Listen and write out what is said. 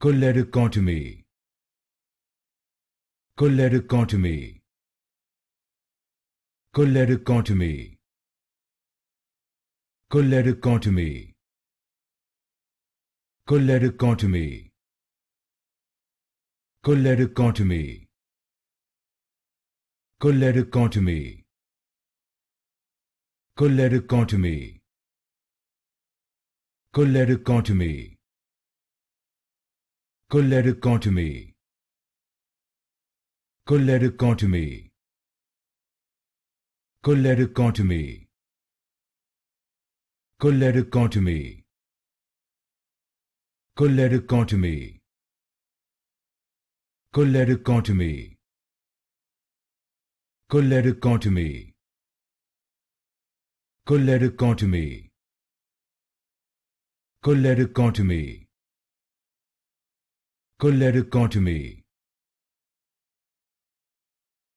Choledochotomy. Choledochotomy. Choledochotomy. Choledochotomy. Choledochotomy. Choledochotomy. Choledochotomy. Choledochotomy. Choledochotomy. Choledochotomy. Choledochotomy. Choledochotomy. Choledochotomy. Choledochotomy. Choledochotomy. Choledochotomy. Choledochotomy. Choledochotomy. Choledochotomy.